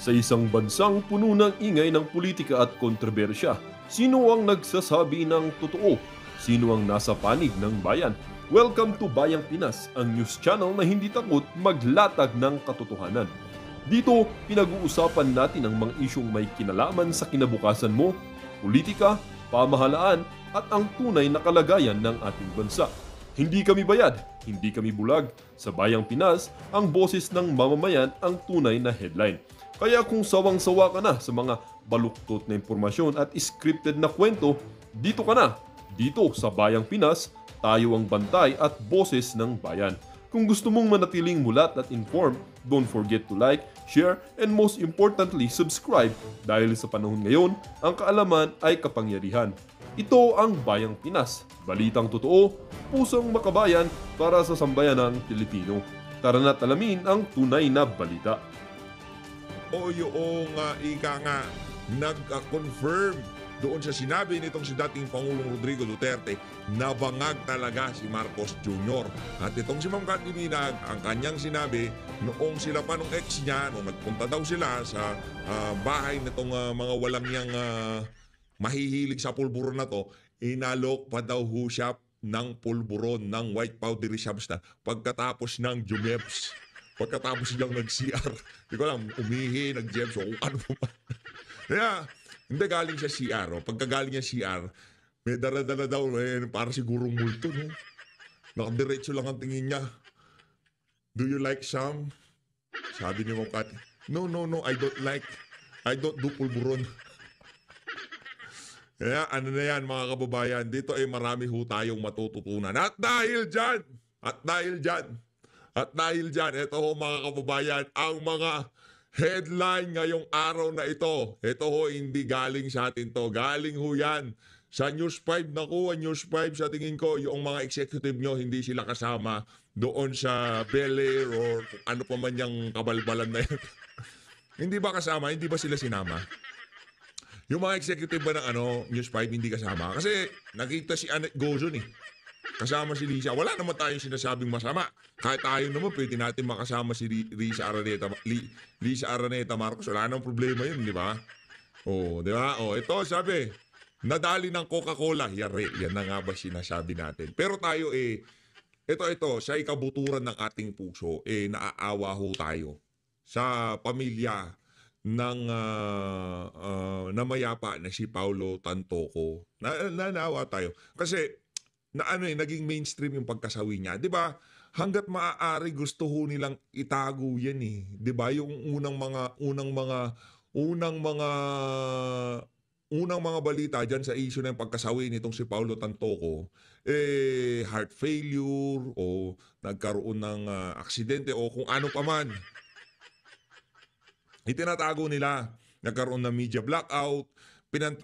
Sa isang bansang puno ng ingay ng politika at kontrobersya, sino ang nagsasabi ng totoo? Sino ang nasa panig ng bayan? Welcome to Bayang Pinas, ang news channel na hindi takot maglatag ng katotohanan. Dito, pinag-uusapan natin ang mga isyong may kinalaman sa kinabukasan mo, politika, pamahalaan, at ang tunay na kalagayan ng ating bansa. Hindi kami bayad, hindi kami bulag. Sa Bayang Pinas, ang boses ng mamamayan ang tunay na headline. Kaya kung sawang-sawa ka na sa mga baluktot na impormasyon at scripted na kwento, dito ka na. Dito sa Bayang Pinas, tayo ang bantay at boses ng bayan. Kung gusto mong manatiling mulat at informed, don't forget to like, share, and most importantly, subscribe dahil sa panahon ngayon, ang kaalaman ay kapangyarihan. Ito ang Bayang Pinas, balitang totoo, pusong makabayan para sa sambayanang Pilipino. Tara na't alamin ang tunay na balita. O yung ika nga nag-confirm doon sa sinabi nitong si dating Pangulong Rodrigo Duterte na bangag talaga si Marcos Jr. At itong si Ma'am Cathy Binag, ang kanyang sinabi noong sila pa nung ex niya, nung nagpunta daw sila sa bahay nitong mga walang niyang mahihilig sa pulburon na to, inalok pa daw ho siya ng pulburon ng white powdery substance pagkatapos ng Jumeps. Pagkatapos niyang nag-CR, hindi ko alam, umihi, nag-jeps, o kung ano pa. Kaya, hindi galing siya CR. O. Pagkagaling niya CR, may dala-dala daw, para sigurong multo, no? Nakadiretso lang ang tingin niya. Do you like some? Sabi ni Ma'am Cathy, no, I don't do pulburon. Kaya, ano na yan, mga kababayan, dito ay marami ho tayong matututunan. At dahil dyan, ito ho mga kababayan, ang mga headline ngayong araw na ito. Ito ho, hindi galing sa atin to. Galing ho yan sa News 5. Naku, News 5 sa tingin ko, yung mga executive nyo, hindi sila kasama doon sa Bel Air or ano pa man yung kabalbalan na yun. Hindi ba kasama? Hindi ba sila sinama? Yung mga executive ba ng News 5 hindi kasama? Kasi nakita si Annette Gozon kasama si Lisa. Wala naman tayong sinasabing masama. Kahit tayo naman, pwede natin makasama si Lisa Araneta Marcos. Wala namang problema yun, di ba? Di ba? Ito sabi, nadali ng Coca-Cola. Yan na nga ba sinasabi natin? Pero tayo ito, sa ikabuturan ng ating puso, naaawa ho tayo sa pamilya ng namayapa na si Paulo Tantoco. Nanawa tayo. Kasi, naging mainstream yung pagkasawi niya. 'Di ba? Hangga't maaari gusto ho nilang itago 'yan 'Di ba? Yung unang mga balita diyan sa issue ng pagkasawi nitong si Paulo Tantoco, heart failure o nagkaroon ng aksidente o kung ano pa man. Itinatago nila. Nagkaroon ng media blackout.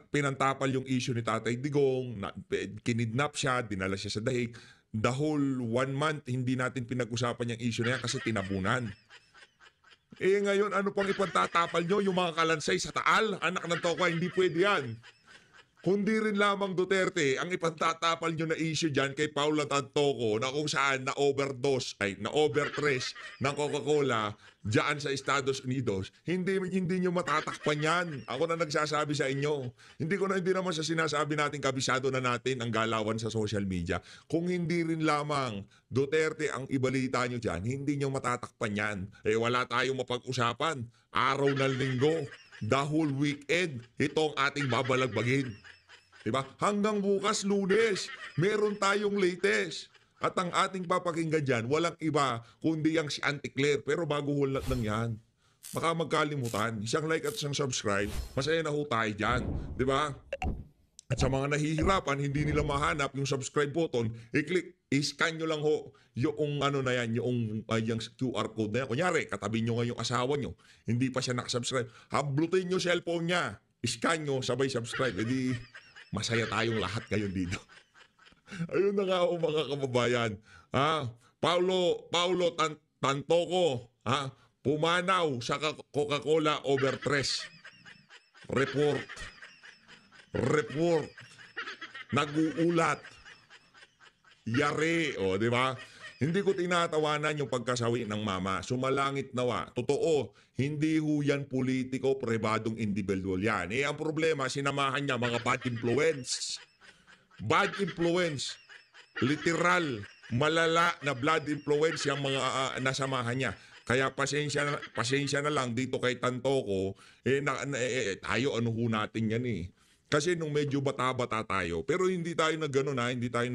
Pinantapal yung issue ni Tatay Digong, kinidnap siya, dinala siya sa dahig. The whole 1 month, hindi natin pinag-usapan yung issue na yan kasi tinabunan. Ngayon, ano pang ipagtatapal nyo? Yung mga kalansay sa Taal? Anak ng Toka, hindi pwede yan. Kundi rin lamang Duterte, ang ipagtatapal nyo na issue dyan kay Paula Tantoco na kung saan na-overtrash ng Coca-Cola dyan sa Estados Unidos, hindi nyo matatakpan yan. Ako na nagsasabi sa inyo. Hindi naman sa sinasabi natin, kabisado na natin ang galawan sa social media. Kung hindi rin lamang Duterte ang ibalita nyo dyan, hindi nyo matatakpan yan. Wala tayong mapag-usapan. Araw ng linggo. The whole weekend, itong ating babalagbagin. Diba? Hanggang bukas Lunes, meron tayong latest. At ang ating papakinggan dyan, walang iba kundi yung si Auntie Claire. Pero bago hulat lang yan, baka magkalimutan. Isang like at isang subscribe, masaya na ho tayo dyan. Diba? At sa mga nahihirapan, hindi nila mahanap yung subscribe button, i-click, i-scan nyo lang ho yung yung QR code na yan. Kunyari, katabi nyo nga yung asawa nyo, hindi pa siya nakasubscribe. Hablutin nyo cellphone niya, i-scan nyo, sabay subscribe. Edi, masaya tayong lahat ngayon dito. Ayun na nga mga kababayan. Paulo Tantoco, pumanaw sa Coca-Cola overtrash. Report. Nag-uulat. Yari, di ba? Hindi ko tinatawanan yung pagkasawi ng mama. Sumalangit nawa. Totoo, hindi ho yan politiko, pribadong individual yan. Eh, ang problema, sinamahan niya mga bad influence. Bad influence. Literal. Malala na blood influence yung mga nasamahan niya. Kaya pasensya na lang dito kay Tantoko, tayo ano ho natin yan eh. Kasi nung medyo bata-bata tayo, pero hindi tayo nag-gano'n hindi tayo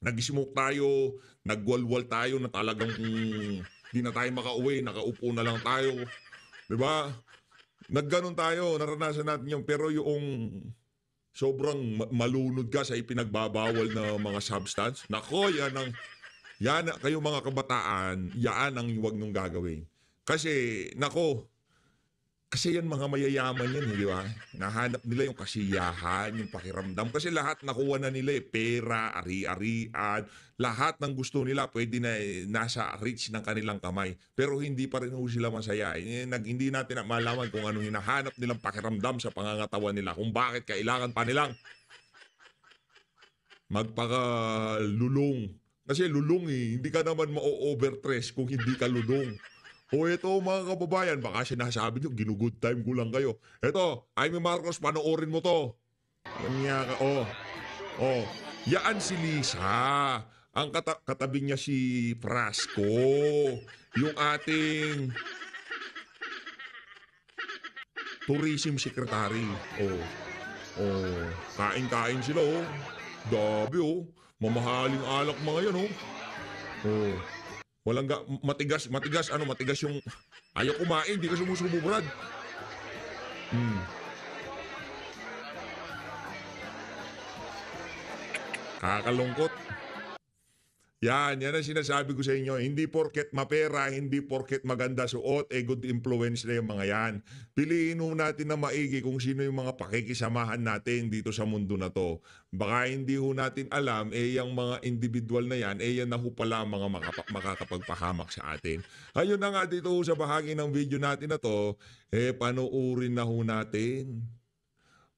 nag-smoke tayo, nagwalwal tayo na talagang hindi na tayo makauwi, nakaupo na lang tayo. Diba? Nagganon tayo, naranasan natin yun. Pero yung sobrang malunod ka sa ipinagbabawal na mga substance, nako, yan kayo mga kabataan, yan ang huwag nung gagawin. Kasi, nako, kasi yan mga mayayaman yan, di ba? Nahanap nila yung kasiyahan, yung pakiramdam. Kasi lahat nakuha na nila pera, ari-arian, lahat ng gusto nila pwede na nasa reach ng kanilang kamay. Pero hindi pa rin sila masaya. Hindi natin malaman kung anong hinahanap nilang pakiramdam sa pangangatawan nila. Kung bakit kailangan pa nilang magpakalulong. Kasi lulong hindi ka naman ma-overstress kung hindi ka lulong. O ito mga kababayan, baka sinasabi nyo, ginugood time ko lang kayo. Ito, Amy Marcos, panoorin mo to. Yaan si Lisa. Ang katabi niya si Frasco. Yung ating tourism secretary. Kain-kain sila Dabi mamahaling alak mga yan Walang matigas yung ayaw kumain, di ka sumusubo, Brad. Kakalungkot. Yan ang sinasabi ko sa inyo. Hindi porket mapera, hindi porket maganda suot, good influence na yung mga yan. Piliin ho natin na maigi kung sino yung mga pakikisamahan natin dito sa mundo na to. Baka hindi ho natin alam, yung mga individual na yan, yan na ho pala mga makakapagpahamak sa atin. Ayun na nga dito sa bahagi ng video natin na to, panoorin na ho natin.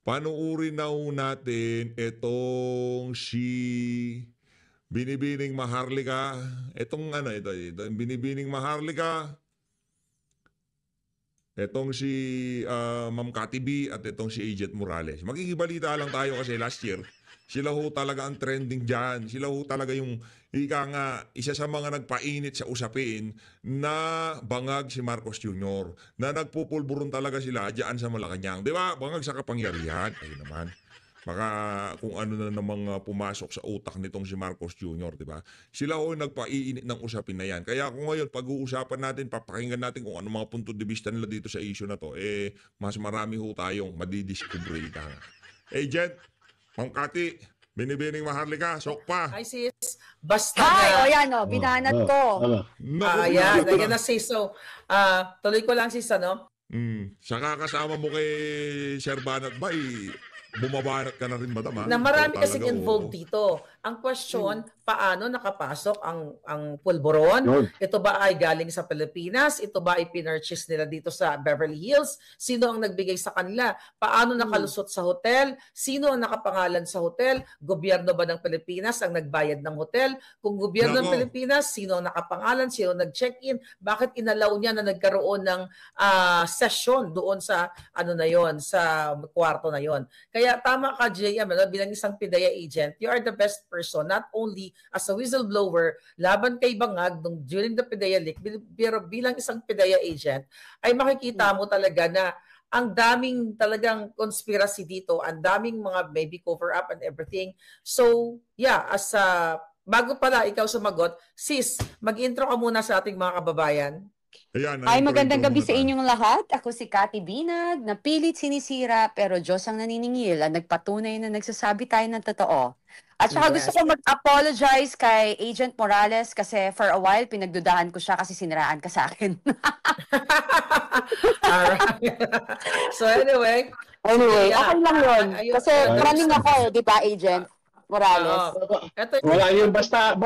Panoorin na ho natin itong si Binibining Maharlika. Itong ito, Binibining Maharlika. Itong si Ma'am Cathy B at itong si Agent Morales. Makikibalita lang tayo kasi last year, sila ho talaga ang trending dyan. Sila ho talaga yung isa sa mga nagpainit sa usapin na bangag si Marcos Jr. Na nagpupulburon talaga sila dyan sa Malacanang. Di ba? Bangag sa kapangyarihan. Ayun naman. Baka kung ano na namang pumasok sa utak nitong si Marcos Jr., di ba? Sila ho nagpaiinit ng usapin na yan. Kaya kung ngayon pag-uusapan natin, papakinggan natin kung ano mga punto de vista nila dito sa issue na to, mas marami ho tayong madidiscover ka. Agent, Ma'am Cathy, Binibining Maharlika, sok pa. Hi sis, basta Hi, yan binanat ko. Yan, na sis. So, tuloy ko lang sis, Saka kasama mo kay Sir Banat ba, bumabarat ka na rin, madam, na marami kasing involved dito. Ang question, paano nakapasok ang pulburon? Ito ba ay galing sa Pilipinas? Ito ba ay pinurchase nila dito sa Beverly Hills? Sino ang nagbigay sa kanila? Paano nakalusot sa hotel? Sino ang nakapangalan sa hotel? Gobyerno ba ng Pilipinas ang nagbayad ng hotel? Kung gobyerno ng Pilipinas, sino ang nakapangalan? Sino ang nag-check-in? Bakit inalaw niya na nagkaroon ng session doon sa sa kwarto na yon? Kaya tama ka, JM, bilang isang PIDEA agent, you are the best person, not only as a whistleblower, laban kay Bangag during the PIDEA leak, pero bilang isang PIDEA agent, ay makikita mo talaga na ang daming talagang conspiracy dito, ang daming mga maybe cover up and everything. So, yeah, bago pala ikaw sumagot, sis, mag-intro ka muna sa ating mga kababayan. Ayan, ay, magandang gabi sa inyong lahat. Ako si Cathy Binag, na pilit sinisira pero Diyos ang naniningil at nagpatunay na nagsasabi tayo ng totoo. At saka gusto ko mag-apologize kay Agent Morales kasi for a while pinagdudahan ko siya kasi siniraan ka sa akin. So anyway, okay lang yun. Kasi running ako di ba, Agent? Morales. Ito, Wala yun, basta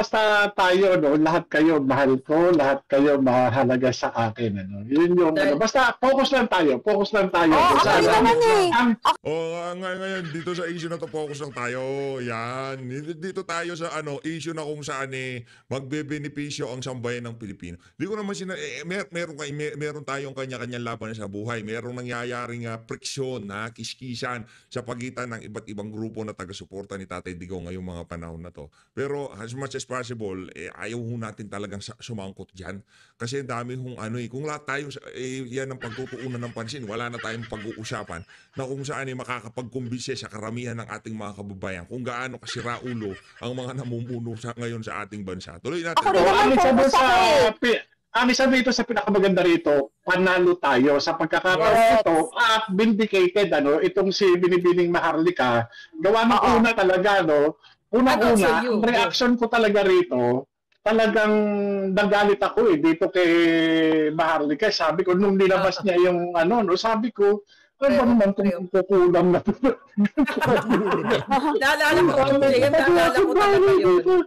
tayo, no, lahat kayo mahal ko, lahat kayo mahalaga sa akin, ano. Yun yung, basta focus lang tayo. Ako naman eh. Ngayon, dito sa issue na to, focus lang tayo. Yan. Dito tayo sa issue na kung saan magbebenepisyo ang sambayan ng Pilipino. Di ko naman meron tayong kanya-kanyang laban sa buhay. Merong nangyayaring friksyon, kiskisan sa pagitan ng iba't ibang grupo na taga-suporta ni Tatay Digong ngayong mga panahon na to. Pero as much as possible, ayaw natin talagang sumangkot dyan. Kasi dami kung lahat tayo, yan ang pagtutuunan ng pansin, wala na tayong pag-uusapan na kung saan makakapagkumbinse sa karamihan ng ating mga kababayan kung gaano kasira ulo ang mga namumuno ngayon sa ating bansa. Tuloy natin. Ang isa dito sa pinakamaganda rito, panalo tayo sa pagkakataon ito at vindicated itong si Binibining Maharlika. Gawa ng una talaga, unang-una, ang reaction ko talaga rito, talagang nagalit ako dito kay Maharlika. Sabi ko, nung nilabas niya yung sabi ko, ano ba naman kung kukulang na ito? Naalala ko talaga yun.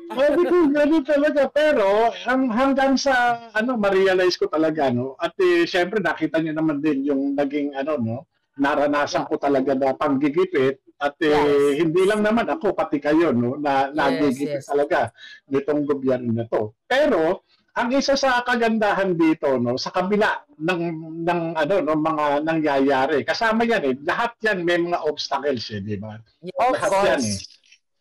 Sabi ko, gano'n talaga. Pero hanggang sa ma-realize ko talaga, at syempre nakita niyo naman din yung naging naranasan ko talaga na panggigipit at hindi lang naman ako, pati kayo, na nagigipit talaga nitong gobyerno na to. Pero ang isa sa kagandahan dito, sa kabila ng mga nangyayari, kasama yan lahat yan may mga obstacles di ba? Lahat yan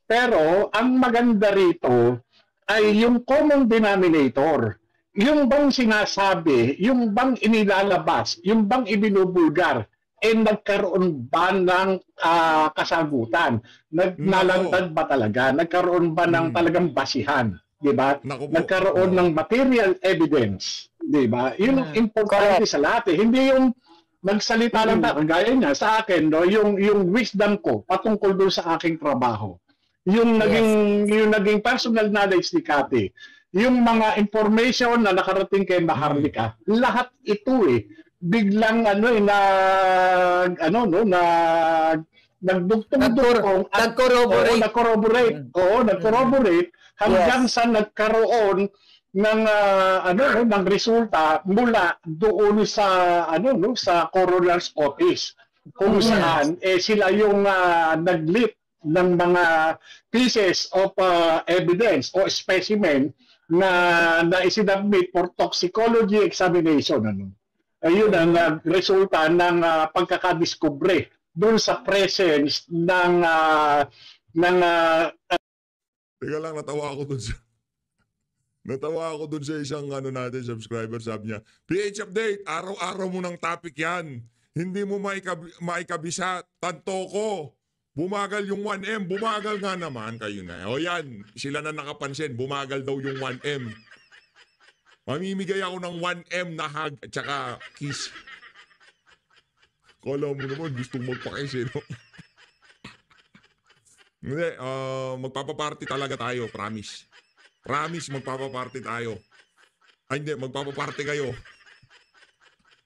Pero ang maganda rito ay yung common denominator. Yung bang sinasabi, yung bang inilalabas, yung bang ibinubulgar, nagkaroon ba ng kasagutan? Nalantad ba talaga? Nagkaroon ba ng talagang basihan? Diba? Nagkaroon ng material evidence. Diba? Yun ang importante sa lahat. Hindi yung nagsalita lang na, gaya niya sa akin, yung wisdom ko patungkol doon sa aking trabaho. Yung naging personal knowledge ni Cathy, yung mga information na nakarating kay Maharlika, lahat ito biglang nag-corroborate hanggang sa nagkaroon ng ng resulta mula doon sa sa coroner's office kung saan sila yung nag-leak ng mga pieces of evidence o specimen na isinabmit for toxicology examination. Ayun ang resulta ng pagkakadiskubre doon sa presence ng Teka lang, natawa ako dun sa isang natin subscriber, sabi niya, PH Update, araw-araw mo ng topic yan. Hindi mo maikabisa, tanto ko. Bumagal yung 1M, bumagal nga naman kayo na. O yan, sila na nakapansin, bumagal daw yung 1M. Mamimigay ako ng 1M na hug at saka kiss. Kala mo naman, gustong magpakiss Hindi, magpapaparty talaga tayo, promise. Promise, magpapaparty tayo. Ay hindi, magpapaparty kayo.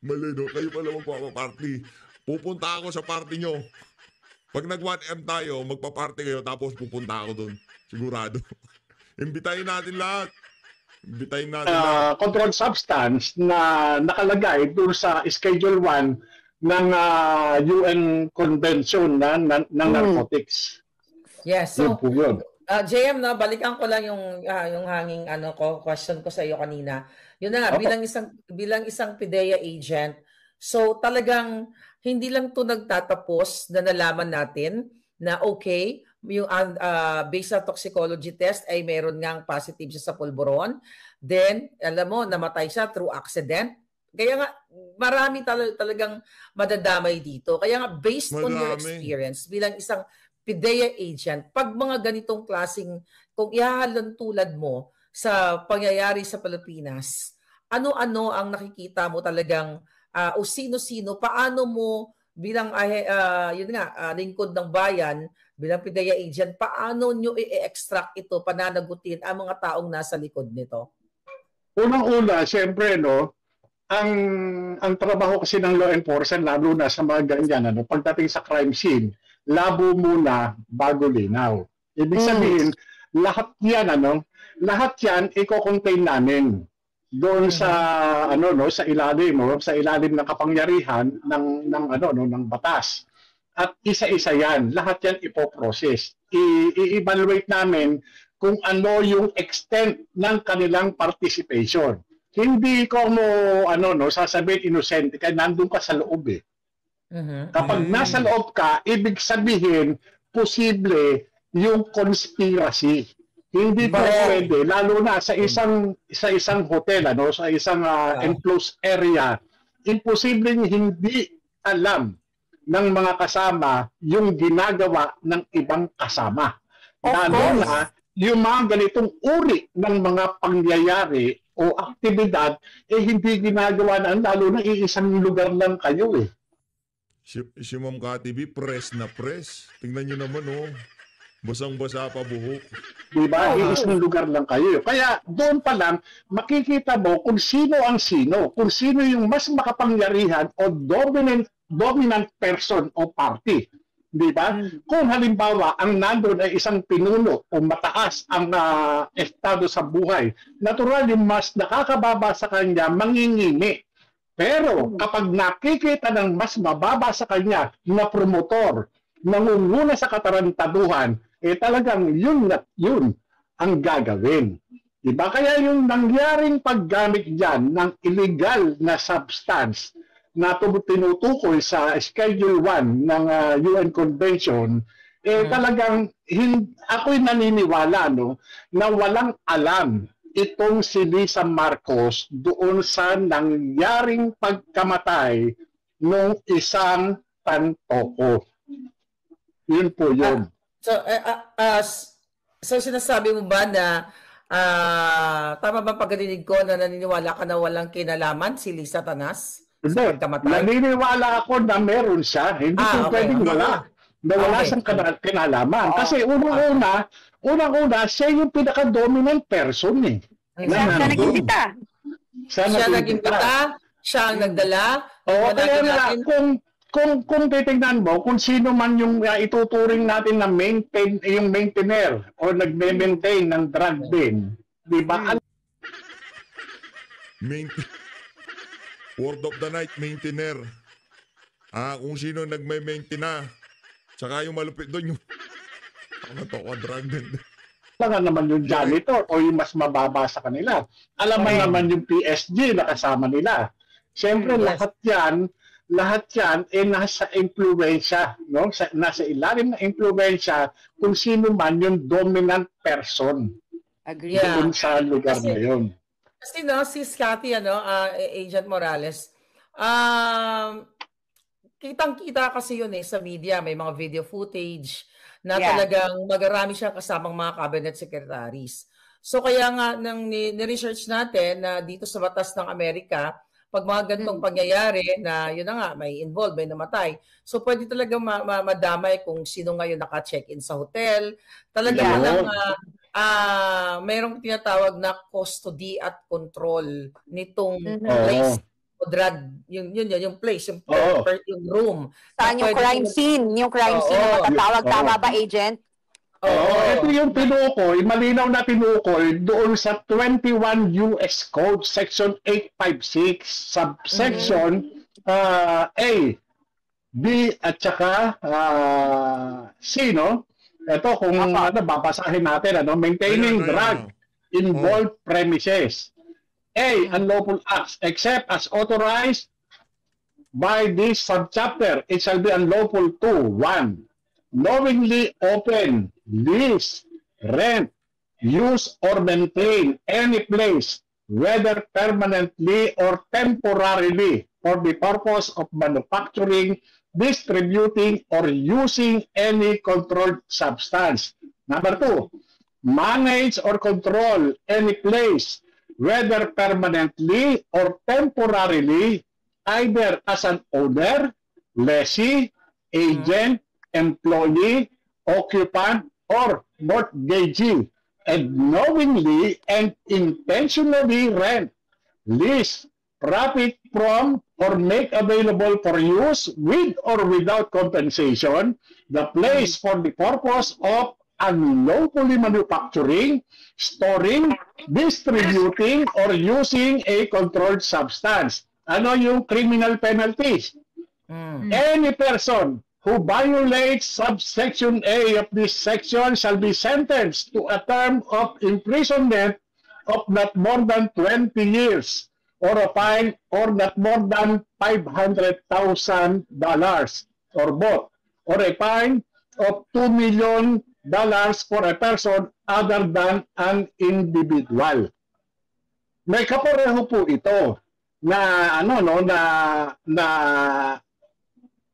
Mali kayo pala magpapaparty. Pupunta ako sa party nyo. Pag nag-1M tayo, magpa-party kayo, tapos pupunta ako doon. Sigurado. Imbitahin natin lahat. Controlled substance na nakalagay doon sa Schedule 1 ng UN Convention ng narcotics. Yes. So, yun. JM, balikan ko lang yung hanging question ko sa iyo kanina. Yun na nga, bilang isang PIDEA agent, so talagang hindi lang to nagtatapos na nalaman natin na okay, yung based sa toxicology test ay meron ngang positive siya sa pulburon. Then, alam mo, namatay siya through accident. Kaya nga, marami talagang madadamay dito. Kaya nga, based on your experience, bilang isang PIDEA agent, pag mga ganitong klaseng, kung ihahalon tulad mo sa pangyayari sa Pilipinas, ano-ano ang nakikita mo talagang o sino-sino, paano mo bilang lingkod ng bayan, bilang PIDEA agent, paano nyo i-extract ito, pananagutin ang mga taong nasa likod nito? Unang-una, siyempre, ang trabaho kasi ng law enforcement, lalo na sa mga ganyan, pagdating sa crime scene, labo muna bago linaw. Ibig sabihin, lahat yan i-contain namin doon sa sa ilalim ng kapangyarihan ng batas. At isa-isa yan, lahat yan ipoprocess. I-evaluate namin kung ano yung extent ng kanilang participation. Hindi ko sasabihin innocent ka, nandun ka sa loob eh. Kapag nasa loob ka, ibig sabihin, posible yung conspiracy. Hindi po pwede, lalo na sa isang hotel, sa isang enclosed area, imposibleng hindi alam ng mga kasama yung ginagawa ng ibang kasama. Lalo na yung mga ganitong uri ng mga pangyayari o aktibidad, hindi ginagawa lalo na iisang lugar lang kayo eh. Si Ma'am Cathy B, press na press. Tingnan nyo naman, basang-basa pa buhok. Diba? Iisang lugar lang kayo. Kaya doon pa lang, makikita mo kung sino ang sino. Kung sino yung mas makapangyarihan o dominant person o party. Diba? Kung halimbawa, ang nandun ay isang pinuno o mataas ang estado sa buhay, natural yung mas nakakababa sa kanya, mangingimi. Pero kapag nakikita ng mas mababa sa kanya na promotor, nangunguna sa katarantaduhan, talagang yun ang gagawin. Diba? Kaya yung nangyaring paggamit dyan ng illegal na substance na tinutukoy sa Schedule 1 ng UN Convention, talagang ako'y naniniwala na walang alam itong si Lisa Marcos doon sa nangyaring pagkamatay ng isang tantoko. Yun po yun. So sinasabi mo ba na tama ba pagkadinig ko na naniniwala ka na walang kinalaman si Lisa Tanas? Hindi. Naniniwala ako na meron siya. Hindi ko pwedeng wala. Na wala siyang kinalaman. Kasi unang-una, siya yung pinaka-dominant person eh. Siya naging bita. Siya naging bita. Siya ang nagdala. Oo, kaya nga, kung titignan mo, kung sino man yung ituturing natin na yung maintainer o nagme-maintain ng drug bin, di ba? Word of the night, maintainer. Kung sino nagme-maintain na. Tsaka yung malupit doon yung drug bin. Alam naman yung janitor o yung mas mababa sa kanila. Alam mo naman yung PSG na kasama nila. Siyempre, lahat yan nasa impluwensya, no? Nasa ilalim ng impluwensya kung sino man yung dominant person. Agree. Doon sa lugar na yun. Kasi si Cathy, Agent Morales, kitang-kita kasi yun sa media, may mga video footage na talagang magarami siyang kasamang mga cabinet secretaries. So kaya nga nang ni-research natin na dito sa batas ng Amerika, pag mga ganitong pangyayari na yun na nga, may involved, may namatay. So pwede talaga madamay kung sino ngayon naka-check-in sa hotel. Talaga mayroong tinatawag na custody at control nitong place. Drug, yung place, yung room. Saan yung crime scene? Yung crime scene na matatawag. Tama ba, Agent? Ito yung tinukoy, malinaw na tinukoy doon sa 21 US Code, Section 856, subsection A, B, at saka C, no? Ito, kung babasahin natin, maintaining drug involved premises. A, unlawful acts, except as authorized by this subchapter, it shall be unlawful to 1. Knowingly open, lease, rent, use, or maintain any place, whether permanently or temporarily, for the purpose of manufacturing, distributing, or using any controlled substance. Number 2, manage or control any place, whether permanently or temporarily, either as an owner, lessee, agent, employee, occupant, or mortgagee, and knowingly and intentionally rent, lease, profit from, or make available for use with or without compensation the place for the purpose of unlawfully manufacturing, storing, distributing, or using a controlled substance. Ano yung criminal penalties? Any person who violates subsection A of this section shall be sentenced to a term of imprisonment of not more than 20 years or a fine or not more than $500,000 or both, or a fine of $2 million for a person other than an individual. May kapareho po ito na na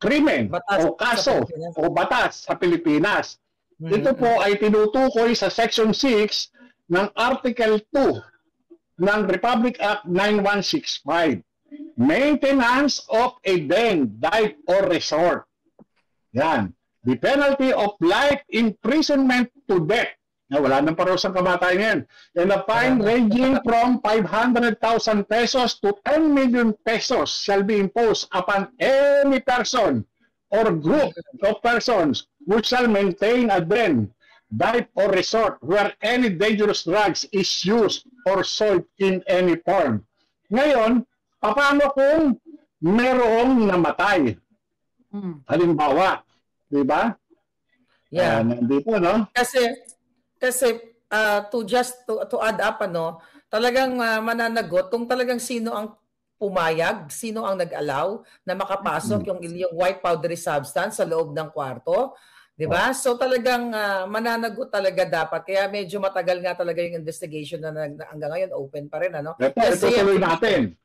krimen o kaso o batas sa Pilipinas. Ito po ay tinutukoy sa Section 6 ng Article 2 ng Republic Act 9165. Maintenance of a den, dive, or resort. Yan. The penalty of life imprisonment to death. Na wala nang parusang kamatayan yan. And a fine ranging from 500,000 pesos to 10 million pesos shall be imposed upon any person or group of persons who shall maintain a den, dive, or resort where any dangerous drugs is used or sold in any form. Ngayon, paano kung merong namatay? Halimbawa, di ba? Yeah. Nandito, no? Kasi to add up, talagang mananagot kung talagang sino ang pumayag, sino ang nag-allow na makapasok yung white powdery substance sa loob ng kwarto. Diba? So talagang mananagot talaga dapat. Kaya medyo matagal nga talaga yung investigation na hanggang ngayon open pa rin. Ito tuloy natin.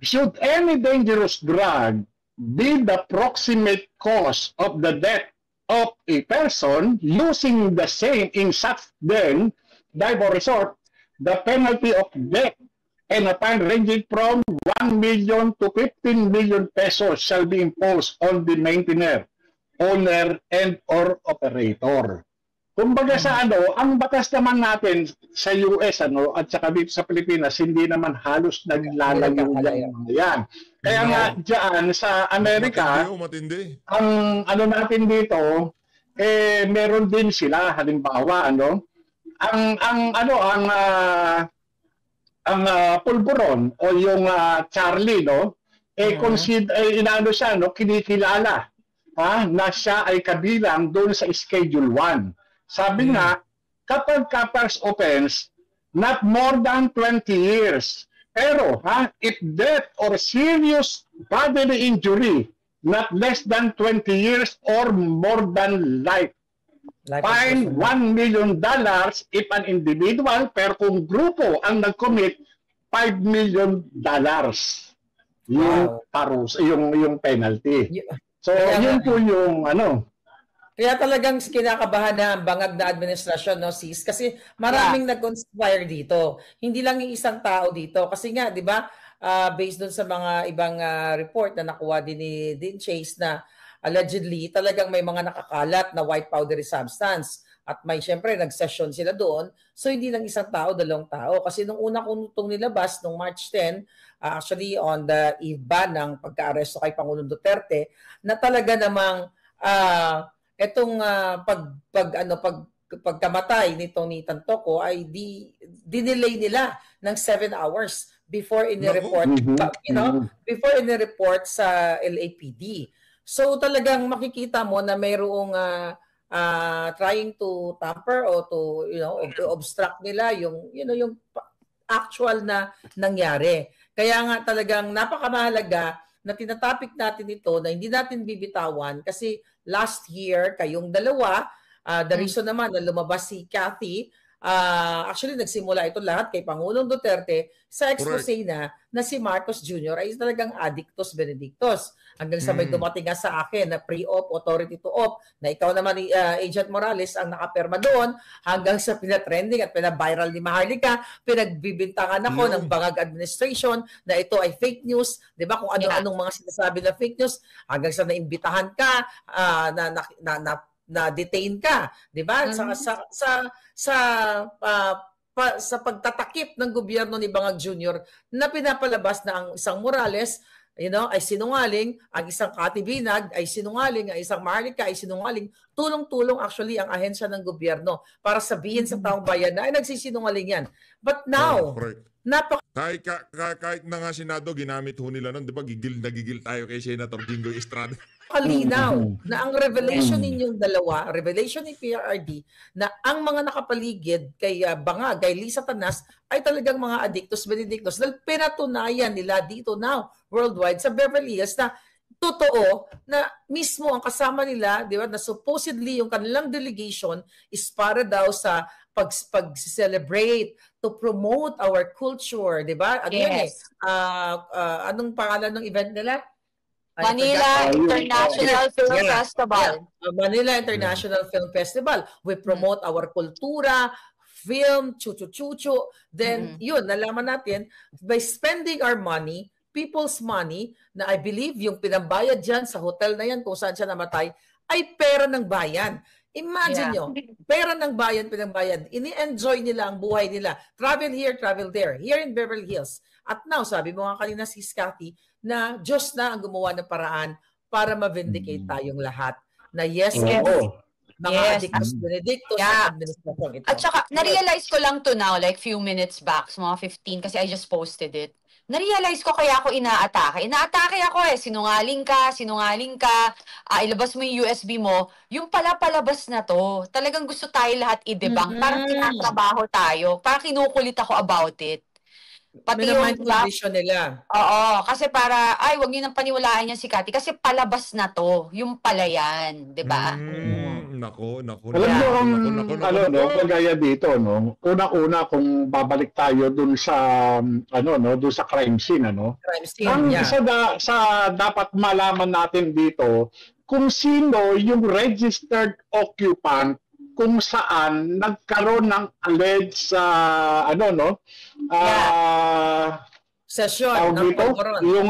Should any dangerous drug be the proximate cause of the death of a person using the same in such den, dive, or resort, the penalty of death and a fine ranging from 1 million to 15 million pesos shall be imposed on the maintainer, owner, and or operator. Kumbaga sa ang batas naman natin sa US at saka dito sa Pilipinas, hindi naman halos naglalayo yan. Kaya nga dyan sa Amerika, ang natin dito, meron din sila, halimbawa, ang pulburon o yung Charlie, siya, kinikilala na siya ay kabilang doon sa Schedule 1. Sabi nga, kapag first offense, not more than 20 years. Pero, if death or serious bodily injury, not less than 20 years or more than life. Fine $1 million if an individual, pero kung grupo ang nag-commit, $5 million. Yung parus, yung penalty. So, yun po yung Kaya talagang kinakabahan na ang bangag na administrasyon, sis? Kasi maraming nag-conspire dito. Hindi lang yung isang tao dito. Kasi nga, di ba, based dun sa mga ibang report na nakuha din ni Dean Chase na allegedly talagang may mga nakakalat na white powdery substance. At may syempre nag-session sila doon. So hindi lang isang tao, dalawang tao. Kasi nung una kong itong nilabas, nung March 10, actually on the eve ba ng pagka-aresto kay Pangulong Duterte, na talaga namang etong pagkamatay nito ni Tantoco ay dinelay nila ng 7 hours before ini-report, before ini-report sa LAPD. So talagang makikita mo na mayroong trying to tamper o to obstruct nila yung actual na nangyari. Kaya nga talagang napakamahalaga na tinatopic natin ito na hindi natin bibitawan kasi last year kayong dalawa, the reason naman na lumabas si Cathy, actually nagsimula ito lahat kay Pangulong Duterte sa expose na si Marcos Jr. ay talagang addictus benedictus. Hanggang sa may dumating nga sa akin na pre-op, authority to op, na ikaw naman ni Agent Morales ang nakaperma doon hanggang sa pinatrending at pinaviral ni Maharlika, pinagbibintangan ako ng bangag administration na ito ay fake news, di ba? Kung ano-anong mga sinasabi na fake news, hanggang sa naimbitahan ka, na-detain ka, di ba? Sa pagtatakip ng gobyerno ni Bangag Jr. na pinapalabas na ang isang Morales ay sinungaling, ang isang Kati Binag ay sinungaling, ang isang Marlica ay sinungaling. Tulong-tulong actually ang ahensya ng gobyerno para sabihin sa taong bayan na ay nagsisinungaling yan. But now, kahit na nga Senado, ginamit ho nila nun, di ba, nagigil tayo kay Senator Jinggoy Estrada. Kalinaw na ang revelation ninyong dalawa, revelation ni PRRD, na ang mga nakapaligid kay Bangag, kay Lisa Tanas, ay talagang mga addictus benedictus dahil pinatunayan nila dito now, worldwide, sa Beverly Hills na totoo na mismo ang kasama nila, di ba, na supposedly yung kanilang delegation is para daw sa pag-celebrate, to promote our culture, di ba? Ano yun anong pangalan ng event nila? Manila International Film Festival. Manila International Film Festival. We promote our kultura, film, chuchu-chuchu. Then, yun, nalaman natin, by spending our money, people's money, na I believe yung pinambayad dyan sa hotel na yan, kung saan siya namatay, ay pera ng bayan. Imagine nyo, pera ng bayan, pinambayad. Ini-enjoy nila ang buhay nila. Travel here, travel there. Here in Beverly Hills. At now, sabi mo nga kanina si Scotty, na Diyos na ang gumawa ng paraan para ma-vindicate tayong lahat. Na mga addictus benedictus sa administrasyon ito. At saka, na-realize ko lang to now, like few minutes back, mga 15, kasi I just posted it. Na-realize ko kaya ako inaatake. Inaatake ako sinungaling ka, ilabas mo yung USB mo, yung pala palabas na to. Talagang gusto tayo lahat i-debunk. Parang tinatrabaho tayo. Parang kinukulit ako about it. Pati yung condition nila. Oo, kasi para, wag niyo nang paniwalaan yan si Kati kasi palabas na to. Yung pala yan, di ba? Nako. Alam mo kagaya dito, no? Una-una kung babalik tayo dun sa dun sa crime scene, Crime scene, ang isa sa dapat malaman natin dito kung sino yung registered occupant kung saan nagkaroon ng alleged session ng yung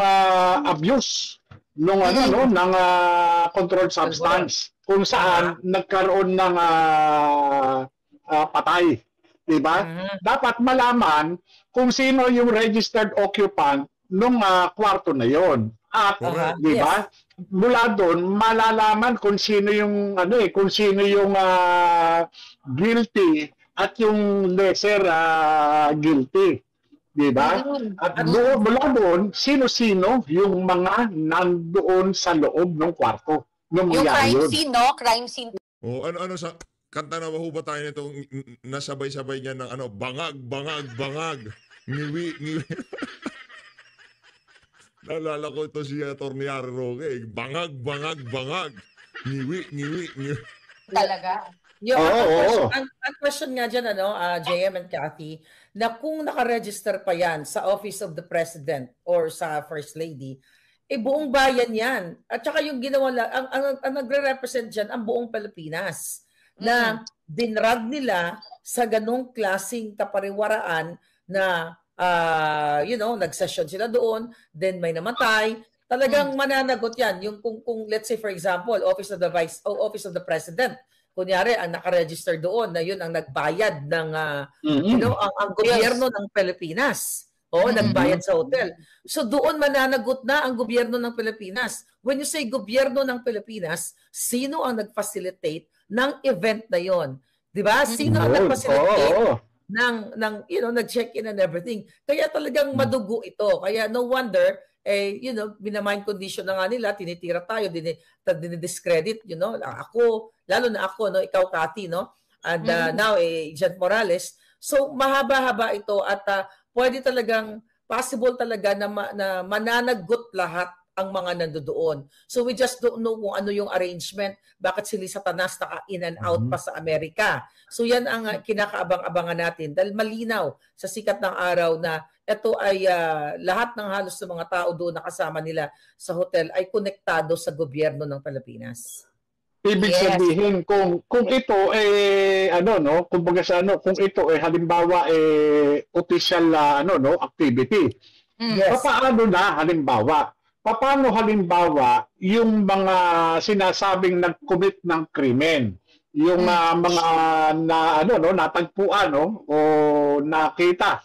abuse ng controlled substance kung saan nagkaroon ng patay, di ba? Dapat malaman kung sino yung registered occupant nung kwarto na yon. At di ba? Mula doon malalaman kung sino yung kung sino yung guilty at yung lesser guilty. Di ba? At mula doon, sino-sino yung mga nandoon sa loob ng kwarto. Yung crime scene, no? Crime scene. Ano sa kanta na ba tayo nito nasabay-sabay niya ng bangag. Ngiwi. Naalala ko ito si Atty. Harry Roque. Bangag. Ngiwi. Talaga? Ang question nga dyan, JM and Cathy, na kung nakaregister pa yan sa Office of the President or sa First Lady, buong bayan yan. At saka yung ginawa ang nagre-represent dyan ang buong Pilipinas na dinrag nila sa ganong klaseng kapariwaraan na nag-session sila doon, then may namatay. Talagang mananagot yan. Yung kung let's say for example, Office of the President, kunyari ang nakaregister doon na yun ang nagbayad ng ang gobyerno ng Pilipinas. Nagbayad sa hotel. So doon mananagot na ang gobyerno ng Pilipinas. When you say gobyerno ng Pilipinas, sino ang nag-facilitate ng event na yon? 'Di ba? Sino ang nag-facilitate ng nag-check-in and everything. Kaya talagang madugo ito. Kaya no wonder binamind condition na nga nila, tinitira tayo, dinidiscredit, ako, lalo na ako, ikaw, Cathy, and now, Jan Morales. So, mahaba-haba ito at pwede talagang, possible talaga na mananagot lahat ang mga nandoon. So, we just don't know kung ano yung arrangement, bakit si Lisa Tanas naka-in and out pa sa Amerika. So, yan ang kinakaabang-abangan natin dahil malinaw sa sikat ng araw na ito ay lahat ng halos ng mga tao doon na kasama nila sa hotel ay konektado sa gobyerno ng Pilipinas. Ibig sabihin kung ito kumbaga sa kung ito halimbawa official activity. Paano halimbawa yung mga sinasabing nag-commit ng krimen, yung mga natagpuan o nakita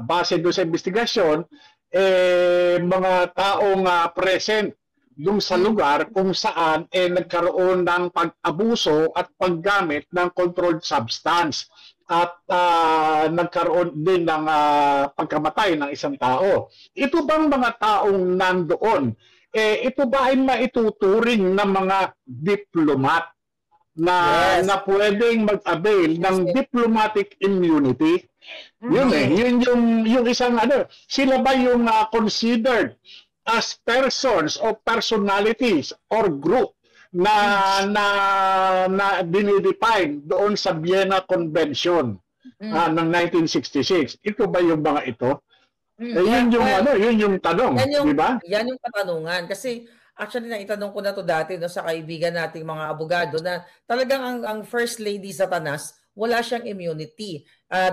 base doon sa investigasyon mga taong present doon sa lugar kung saan nagkaroon ng pag-abuso at paggamit ng controlled substance at nagkaroon din ng pagkamatay ng isang tao. Ito bang mga taong nandoon, ito ba ay maituturing ng mga diplomat na pwedeng mag-avail ng diplomatic immunity? Yun yung isang sila ba yung considered as persons or personalities or group na dinidefine doon sa Vienna Convention ng 1966? Ito ba yung mga ito? Yun yung tanong, di ba? Yan yung katanungan kasi actually naitanong ko na to dati sa kaibigan nating mga abogado na talagang ang First Lady Satanas wala siyang immunity.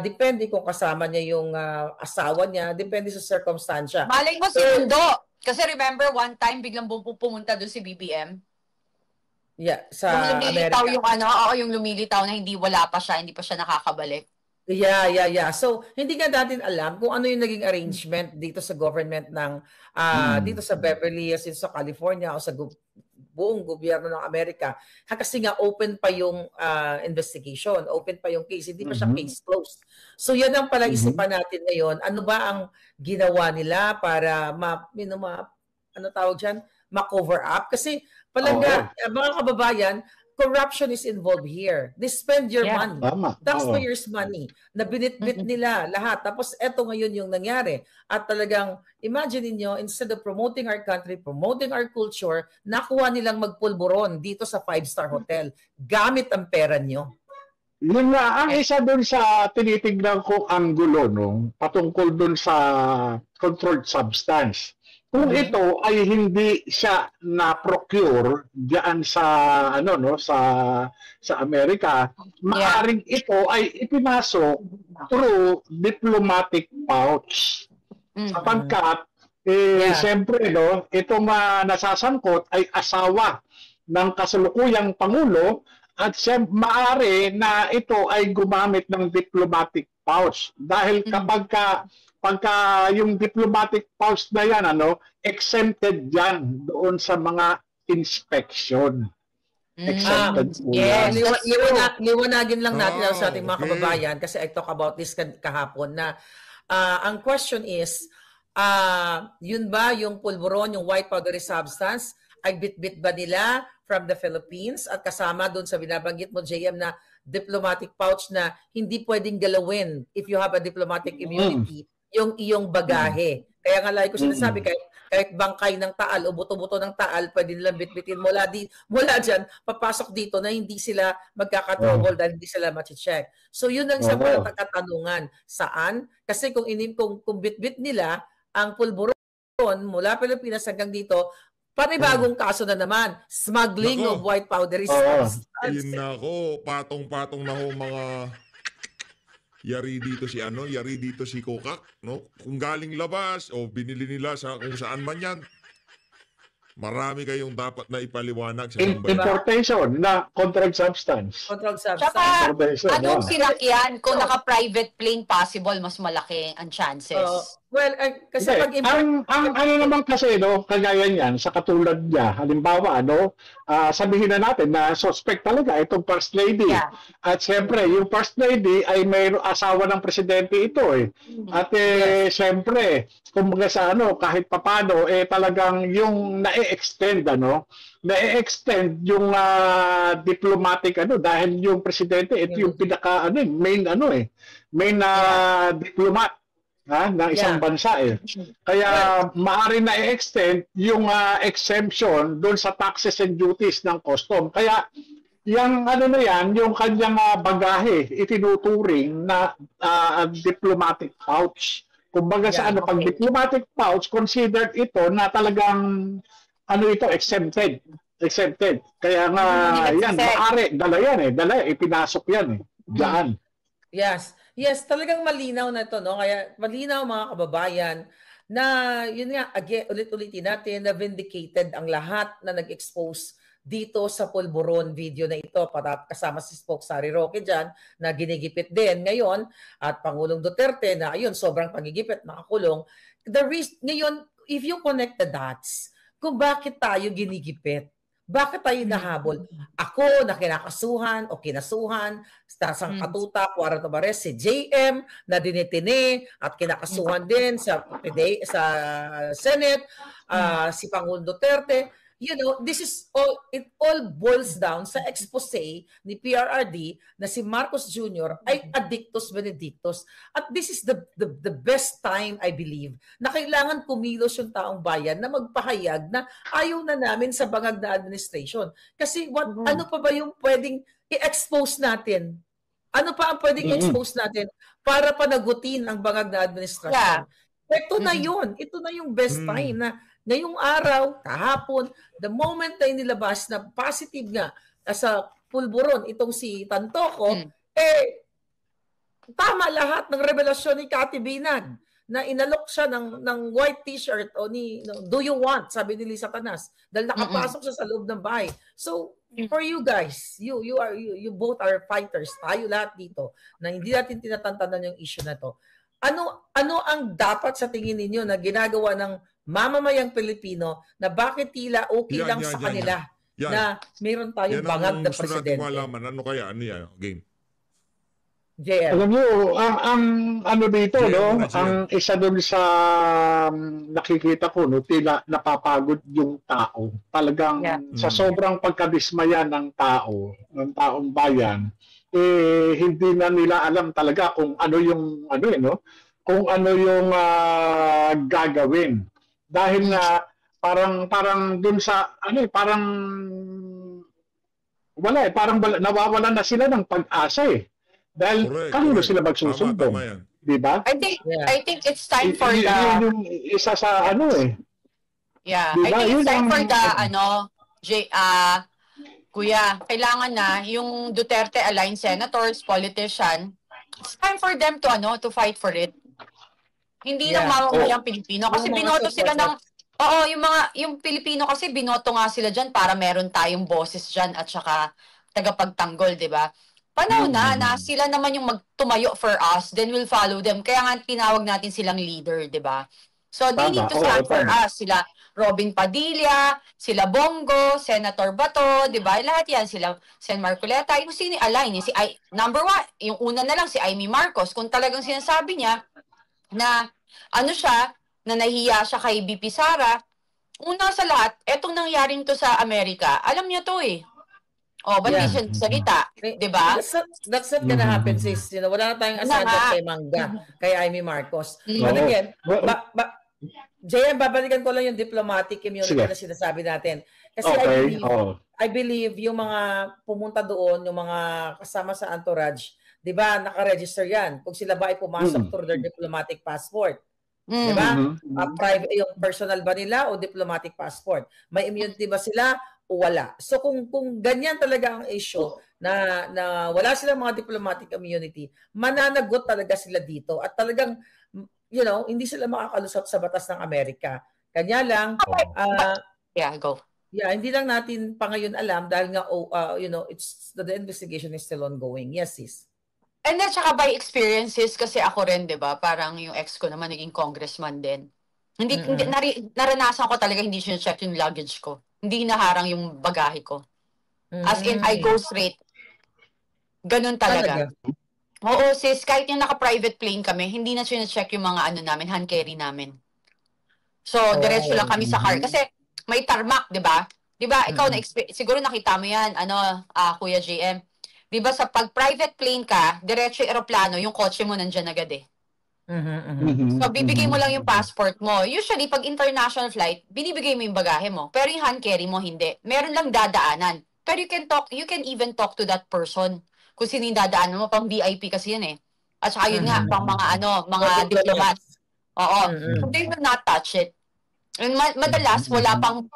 Depende kung kasama niya yung asawa niya, depende sa circumstansya. Malay mo si Mundo. Kasi remember one time biglang pumunta doon si BBM. Yeah, sa yung lumilitaw Amerika. yung lumilitaw na hindi pa siya nakakabalik. Yeah. So, hindi nga natin alam kung ano yung naging arrangement dito sa government ng dito sa Beverly Hills sa California o sa buong gobyerno ng Amerika. Kasi nga open pa yung investigation, open pa yung case, hindi pa siya case closed. So, yan ang palaisipan natin ngayon. Ano ba ang ginawa nila para ma-cover up? Kasi palangga, mga kababayan, corruption is involved here. They spend your money. Taxpayers' money. Na binitbit nila lahat. Tapos eto ngayon yung nangyari. At talagang, imagine niyo instead of promoting our country, promoting our culture, nakuha nilang magpulburon dito sa 5-star hotel. Gamit ang pera nyo. Yun nga, ang isa doon sa tinitignan ko anggulo, patungkol doon sa controlled substance. Kung ito ay hindi siya na-procure diyan sa sa Amerika, maaring ito ay ipinasok through diplomatic pouch. Sapagkat siyempre itong nasasangkot ay asawa ng kasalukuyang pangulo at maaari na ito ay gumamit ng diplomatic pouch dahil pagka yung diplomatic pouch na yan, exempted yan doon sa mga inspection. Exempted po yan. Liwanagin lang natin sa ating mga kababayan kasi I talk about this kahapon na ang question is, yun ba yung pulburon, yung white powdery substance, ay bit-bit ba nila from the Philippines at kasama doon sa binabanggit mo, JM, na diplomatic pouch na hindi pwedeng galawin if you have a diplomatic immunity, yung iyong bagahe. Kaya nga lagi ko sinasabi, kahit bangkay ng taal o buto-buto ng taal, pwede nilang bitbitin mula dyan, papasok dito na hindi sila magkakatrouble dahil hindi sila mati-check. So yun ang isang katanungan. Saan? Kasi kung bitbit nila ang pulburon mula Pilipinas hanggang dito, panibagong kaso na naman, smuggling of white powdery substance. Nako, patong-patong na ho mga yari dito si Kokak, Kung galing labas o binili nila sa kung saan man yan, marami kayong dapat na ipaliwanag sa importation na controlled substance. Controlled substance. Tsaka, anong sinakyan? Kung naka-private plane, possible, mas malaki ang chances. Well, kasi ang ano naman kasi kagaya niyan sa katulad niya, halimbawa sabihin na natin na suspect talaga itong first lady. At siyempre, yung first lady ay may asawa ng presidente ito At siyempre, kumbaga sa kahit papano talagang yung na-extend na-extend yung diplomatic dahil yung presidente ito yung pinaka main diplomat ng isang bansa Kaya maaari na i-extend yung exemption doon sa taxes and duties ng custom. Kaya yung yung kanyang bagahe itinuturing na diplomatic pouch. Kumbaga sa pag diplomatic pouch, considered ito na talagang exempted. Kaya nga yan, maaari dala yan ipinasok yan diyan. Yes, talagang malinaw na ito, Kaya malinaw mga kababayan na yun nga, ulit-ulitin natin na vindicated ang lahat na nag-expose dito sa pulburon video na ito, kasama si Spokesary Roque dyan, na ginigipit din ngayon, at Pangulong Duterte na ayun, sobrang pagigipit, nakakulong. ngayon, if you connect the dots, kung bakit tayo ginigipit, bakit tayo nahabol? Ako na kinakasuhan o kinasuhan, sa katuta, Cuarto Bares, si JM na dinitini at kinakasuhan din sa Senate, si Pangulong Duterte. You know, this is all, it all boils down sa expose ni PRRD na si Marcos Jr. ay addictus benedictus. At this is the best time, I believe, na kailangan kumilos yung taong bayan na magpahayag na ayaw na namin sa bangag na administration. Kasi ano pa ba yung pwedeng i-expose natin? Ano pa ang pwedeng i-expose natin para panagutin ang bangag na administration? Ito na yun. Ito na yung best time na ngayong araw, kahapon, the moment na inilabas na positive nga sa pulburon itong si Tantoco, tama lahat ng revelasyon ni Cathy Binag na inalok siya ng white t-shirt o do you want, sabi ni Lisa Canas, dahil nakapasok siya sa loob ng bahay. So, for you guys, you both are fighters, tayo lahat dito, na hindi natin tinatantanan yung issue na to. Ano ang dapat sa tingin ninyo na ginagawa ng mamamayang Pilipino na bakit tila okay lang sa kanila na mayroon tayong bangag na presidente? Ano kaya? Ano yan? Game. JL. Alam nyo, ang ano dito, no? Ang isa doon sa nakikita ko, no? Tila napapagod yung tao. Talagang sa sobrang pagkadismaya ng taong bayan, hindi na nila alam talaga kung ano yung kung ano yung gagawin. Dahil nga parang dun sa parang nawawalan na sila ng pag-asa Dahil kanino sila magsusumbong, di ba? I think it's time for the yung isa sa Yeah, diba? I think it's time for the Kuya, kailangan na yung Duterte aligned senators, politician, it's time for them to fight for it. Hindi lang mamamayang Pilipino kasi binoto sila ng yung Pilipino kasi binoto nga sila diyan para meron tayong boses diyan at saka tagapagtanggol, 'di ba? Panahon na sila naman yung magtumayo for us, then we'll follow them. Kaya nga tinawag natin silang leader, 'di ba? So they need to stand for us. Sila Robin Padilla, sila Bongo, Senator Bato, 'di ba? Lahat 'yan, sila Sen Marcoleta, yung sino align, number 1, yung una na lang si Amy Marcos. Kung talagang sinasabi niya na na nahiya siya kay BP Sara, una sa lahat, etong nangyaring to sa Amerika, alam niya to ba't di siya salita? Diba? That's not gonna happen, sis. Wala na tayong asahan kay Mangga, kay Amy Marcos. But again, Jayan, babalikan ko lang yung diplomatic immunity na sinasabi natin. Kasi I believe yung mga pumunta doon, yung mga kasama sa entourage, di ba, nakaregister yan. Kung sila ba ay pumasok through their diplomatic passport. Di ba? Private, yung personal ba nila o diplomatic passport? May immunity ba sila o wala? So kung ganyan talaga ang issue na wala silang mga diplomatic immunity, mananagot talaga sila dito at talagang hindi sila makakalusot sa batas ng Amerika. Kanya lang go. Yeah, hindi lang natin pa ngayon alam dahil nga the investigation is still ongoing. Yes, sis. And then, saka by experiences, kasi ako rin, di ba, parang yung ex ko naman naging congressman din. Hindi naranasan ko talaga, hindi siya check yung luggage ko. Hindi naharang yung bagahe ko. As in, I go straight. Ganun talaga. Oo, sis, kahit yung naka-private plane kami, hindi na siya check yung mga namin, hand carry namin. So, diretso lang kami sa car. Kasi, may tarmac, di ba? Di ba, ikaw, siguro nakita mo yan, Kuya JM. Di ba, sa pag-private plane ka, diretso yung aeroplano, yung kotse mo nandyan agad So, bibigay mo lang yung passport mo. Usually, pag international flight, binibigay mo yung bagahe mo. Pero yung hand carry mo, hindi. Meron lang dadaanan. Pero you can even talk to that person. Kung sino yung dadaanan mo, pang VIP kasi yan At saka yun nga, pang mga diplomat. Oo. They will not touch it. And madalas, wala pang